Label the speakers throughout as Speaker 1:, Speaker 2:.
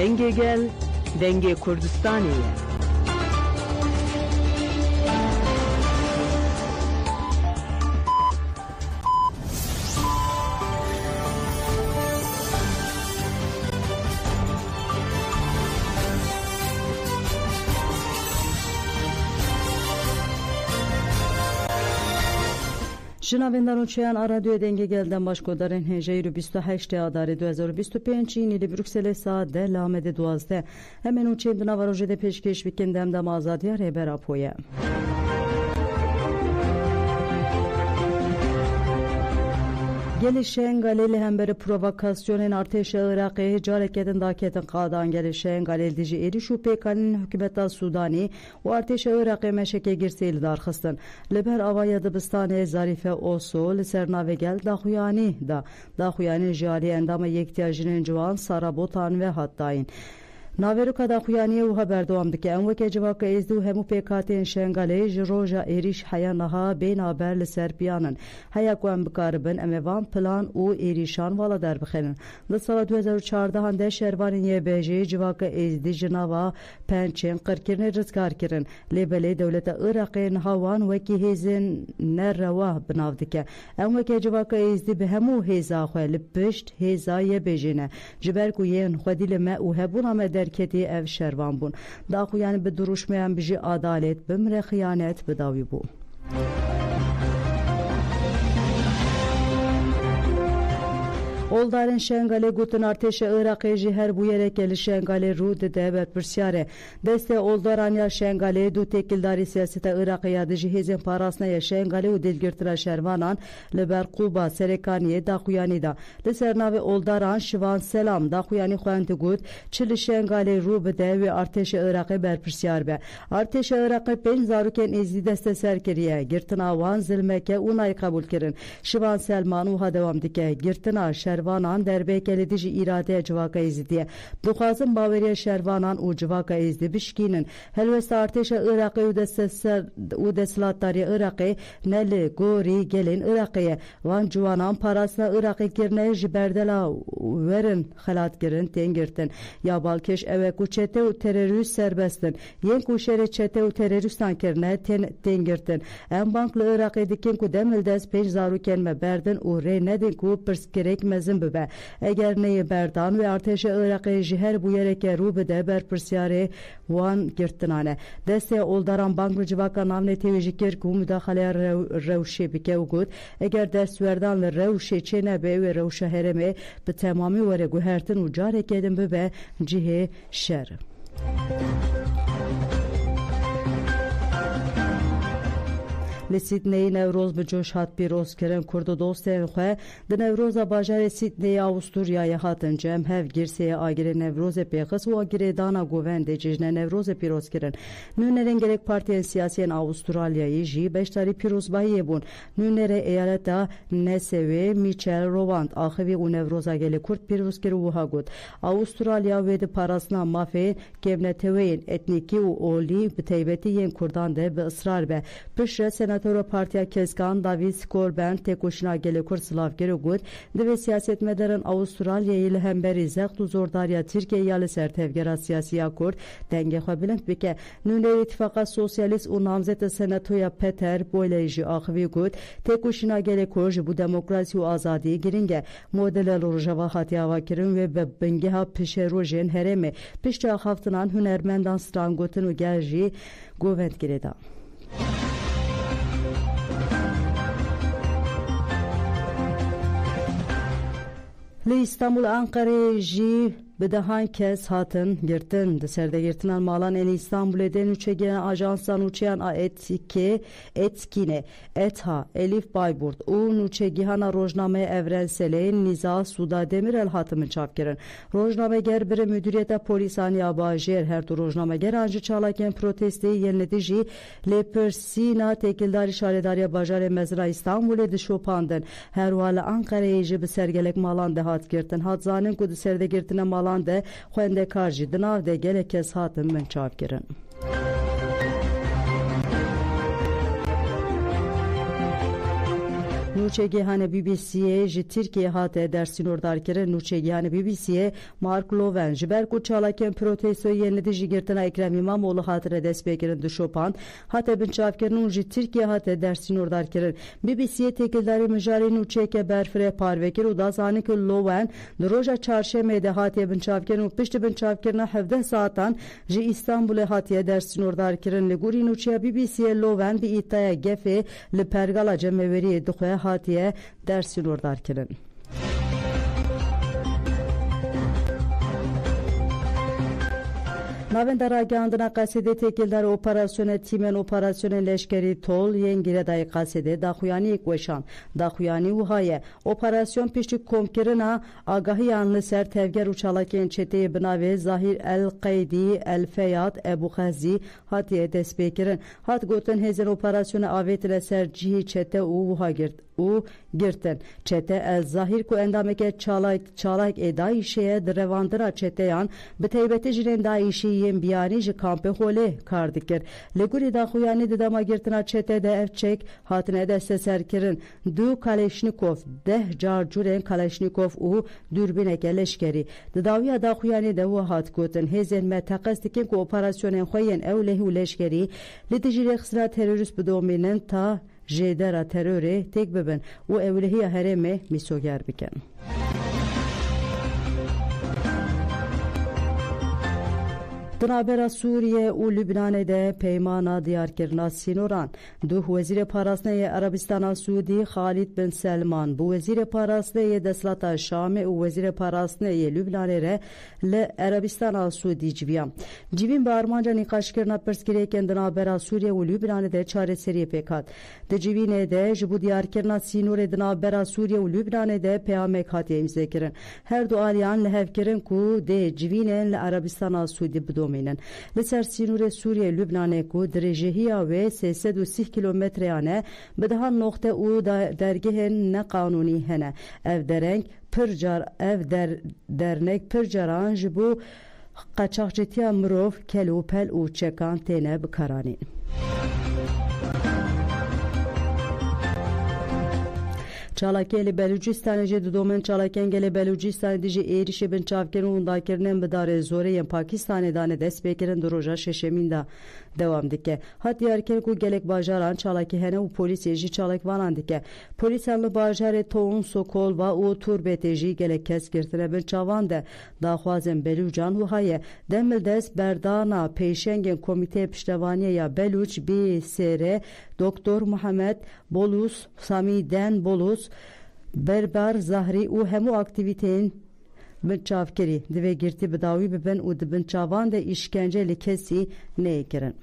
Speaker 1: Denge gel, denge Kurdistaniye.
Speaker 2: Jinavendan uçayan radyoya denge gelden başkodarın heceyru 28 adari 2025 ili Brüksel'e saat de lamede 12 hemen uçayım dına varojede peşkeş vikendem de mazadiya reber apoya. Gelişen galeli hemberi provokasyonun arteşe Irak'ı careketin daketin qadan gelişen galel dici erişu PKK'nın hükümeta Sudani o arteşe Irak'ı meşeke girseyli darxısın. Leber avaya dibistane zarife osu lisernave gel daxuyani jari endama yektiyajinin civan sarabotan ve hattayin. Naveruka da xuyaniye u haber dawamdike em weke civaka ezdu hemu pekatên şengalê ji roja êrîş heya niha bên haber li ser piyanin heya ku em bikaribin em ê van plan û êrîşan vala derbixînin li sala 2014 de şervanên YBJ civaka êzdî ji nava pençên qirkirinê rizgar kirin lêbelê dewleta Iraqê niha wan wekî hêzên nerrewa binav dike em weke civaka êzdî bi hemû hêza xwe li pişt hêza YBJ ne ji ber ku yên xwedî li me û hebûna me derketi ev şervan bun. Daxu yani bi duruşmayan biji adalet, bimre xıyanet bidavi bu. Oldarın şengale gutun arteşe Irak'ı jiher bu yere geli şengale ru de bet pırsyare. Deste oldaran ya şengale du tekildari siyasete Irak'ı yadı jihezin parasına ya şengale u dilgirtira şervanan liber Kuba serekaniye daxuyani da. Lisernave oldaran şivan selam daxuyani xuanti gut çili şengale ru bide ve arteşe Irak'ı ber pırsyar be. Arteşe Irak'ı pen zaruken izli deste serkiriye. Girtina wan zilmeke unay kabul kirin. Şivan Selman uha devam dike. Girtina şervanan derbekeli dici irade civaka izdiye. Duxazın baveriye şervanan u civaka izdi bişkinin. Helvesta arteşe Irak'ı u deslatari Irak'ı neli gori gelin Irak'ı. Van cuvanan parasına Irak'ı girne jiberdela verin xelat girin tengirtin. Ya balkeş eve ku çete u terörist serbestin. Yen ku şere çete u teröristan kirne tengirtin. En banklı Irak'ı dikin ku demildes peş zaruken me berdin u re nedin ku perskerek mezin bibe. Eğer neyi berdan ve arteşe Irak'ı jiher bu yereke ru bide ber persyare wan girtinane. Deste oldaran banklı civaka navne tevjikir ku müdahale revşe bike ugut. Eğer ders verdan ve revşe çene be ve revşe hereme bi tamamı vere guhertin u carek edin bibe cihe şer. Li Sydney Nevroz bi coş hat pîroz kirin Kurdu dostên xwe di Nevroza bajarê Sydneyê Avusturyayê hatin cem hev girseyê agirê Nevrozê pêxis û agirê dana govendê cejine Nevrozê pîroz kirin. Nûnerên gelek partiyên siyasiyên Avustralyayê jî beşdarî pîrozbahiyê bûn. Nûnerê eyaleta Nesewê Michel Rowand axivî û Nevroza gelê Kurd pîroz kir û wiha got. Avustralya wê di parastina mafê kevneteweyên etnîkî û olî bi taybetî yên Kurdan de bi ısrar be. Pişre Senatör Partiya Keskan David Corbyn tekoşina gelê Kurd slavgir got divê siyasetmedarên Avustralyayê li hemberî zext û zordariya Tirkiye ya li ser tevgera siyasiya Kurd denge xwe bilind bike. Nûnerê İttifaqa Sosyalîst û namzeta Senatoya Peter Boyle jî axivî got tekoşina gelê Kurd ji bu demokrasî û azadiyê giring e. Modela rojava hatiye avakirin ve bi bingeha pişerojên herêmê pişta xaftinan hunermendan strangotin û gel jî govendgirê da. Li İstanbul Ankara'yê jî bi dehan kes hatin girtin. Di serdegirtinan malan en İstanbul'e den uçegen ajansan uçayan etkine ETHA Elif Bayburt û uçegihana rojname evrenselê Niza Suda Demirel hatımın çapkirin. Rojnameger biri müdüriyete polisaniya bajêr her du rojnameger ancı çalaken protestê yeniledi jî lê pirsîna tekildarî şaredariya bajarê mezra İstanbul'ê dişopandin. Her wale Ankara'yê jî bi sergelek malan de hat girtin. Hat zanin ku di serdegirtina malan de xwendekar jî di nav de gelek kes hatin min çavkirin. Nûçegihane BBC'ye ji Tirkiye hate dersînordarkirin nûçegihane BBC'ye Mark Loven ji ber ku çalakên protestoyê yên li dijî girtina Ekrem İmamoğlu hatine destpêkirin dişopan hate binçavkirin û ji Tirkiye hate dersînordarkirin BBC'ye têkildarî mijarê nûçeyeke berfirê parvekir û da zanin ku Loven di roja çarşemê de hatiye binçavkirin û piştî binçavkirina 17 saatan ji İstanbulê hatiye dersînordarkirin li gorî nûçeya BBC'ye Loven bi îtaya gefê li pergala cemeveriyê dixwe hatiye dersînordarkirin. Navenda ragihandina qesedê têkildar operasyona tîmên operasyonên leşkerî tol yên Giredayê qesedê daxuyaniyek weşan. Daxuyanî wiha ye operasyon piştî komkirina agahiyan li ser tevger û çalakiyên çeteyê bi navê Zahîr el-Qeydî el-Feyad Ebuxezî hatiye destpêkirin. Hat gotin hêzên operasyona avêtine ser cihê çete û wiha girtin. Çete el Zahîr ku endameke çalak ê Daişê di revandina çeteyan bi taybetî jirên Daişî yên biyanî ji kampê Holê kar dikir. Li gorî daxuyanî di dema girtina çete de ev çek hatine desteserkirin. 2 Kaleşnikov, 10 car curên Kaleşnikov û dürbîneke leşkerî. Di dawiya daxuyanî de wiha hat gotin hêzên me teqez dikin ku operasyonên xwe yên ewlehî û leşkerî li dijî rêxistina terorîst bidomînin ta jêdera terorê têk bibin û ewlehiya herêmê mîsoger bikin. Di navbera Sûriye û Lübnanê de peymana diyarkirina sînoran. Du Wezîrê Parastineyê Arabistana Sûdî Xalîd bin Selman bi Wezîrê Parastineyê Desthilata Şamê û Wezîrê Parastineyê Lübnanê re li Arabistana Sûdî civiyan. Civîn bi armanca nîqaşkirina pirsgirêkên di navbera Sûriye û Lübnanê de çareseriyê pêk hat. Di civînê de ji bo diyarkirina sînorê di navbera Sûriye û Lübnanê de peyamek hatiye imzêkirin. Her du aliyan li hevkirin ku dê civînên li Arabistana Sûdî bidomînin. Li ser sînorê Sûriye Lübnanê ku dirêjehiya wê 330 kilometreyane bi daha noxte û dergehên neqanûnî hene. Ev dernek pir caran ji bo qaçaxçîtiya mirov, kel û pel û çekan têne bikaranîn. Çalakê li Belûcistanê jê di domên çalakên gelê Belûcistanê dijî êrişê binçavkirin û dakirinên bi darê zorê yên Pakistanê danê destpêkirin di roja şeşemîn de dewam dike. Hat diyarkirin ku gelek bajaran çalakî hene û polîsê jî çalakvanan dike. Polîsan li bajarê Toûn, Sokolva û Turbetê jî gelek kes girtine binçavan de daxwazên Belûcan wiha ye demil dest berdana pêşengên Komîteyê Piştevaniya ya Belûç BSR Doktor Muhammed Bolus, Sami Den Bolus, Berber Zahri û hemû aktivîteyên binçavkirî divê girtî bi dawî bibin û di binçavan de îşkence li kesî neyêkirin.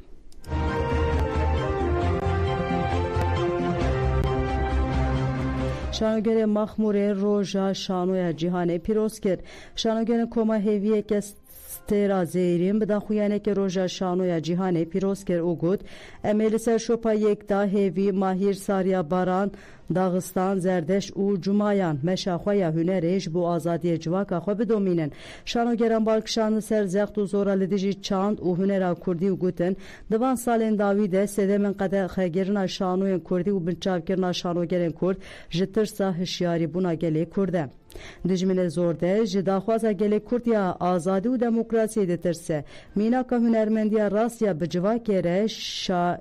Speaker 2: Şanogerê Maxmûrê roja şanoya cîhanê pîroz kir. Şanogerên koma hêviyeke Stêra Zêrîn bi daxuyanekê roja şanoya cîhanê pîroz kir û got em ê li ser şopa yekda hêvî Mahîr Sariya Baran Daxistan Zerdeş û Cumayan meşa xwe ya hunerê ji bo azadiyê civaka xwe bidomînin. Şanogeran balkişan li ser zext û zora li dijî çand û hunera Kurdî û gotin di van salên dawî de sedemên qedexegirina şanoyên Kurdî û binçavkirina şanogerên Kurd ji tirsa hişyarîbûna gelê Kurd e. Dijminê zor de ji daxwaza gelê Kurd ya azadî û demokrasiyê ditirse. Mînaka hunermendiya Rasya bi civakê re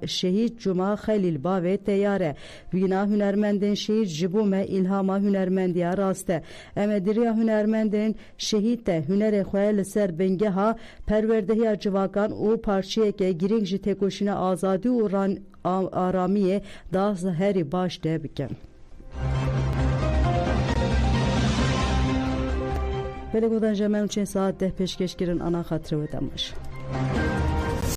Speaker 2: şehîd Cuma Xelîl bavê teyar e. Vîna hunermendên şehîd ji bo me îlhama hunermendiya rast e. Em ê diriya hunermendên şehîd te hunerê xwe li ser bingeha perwerdehiya civakan û parçeyeke girîng ji têkoşîna azadî û aramiyê da herî baş de bikin. Belê godan jemen û çên saat 10 pêşkêşkirin ana xatirê we demiş.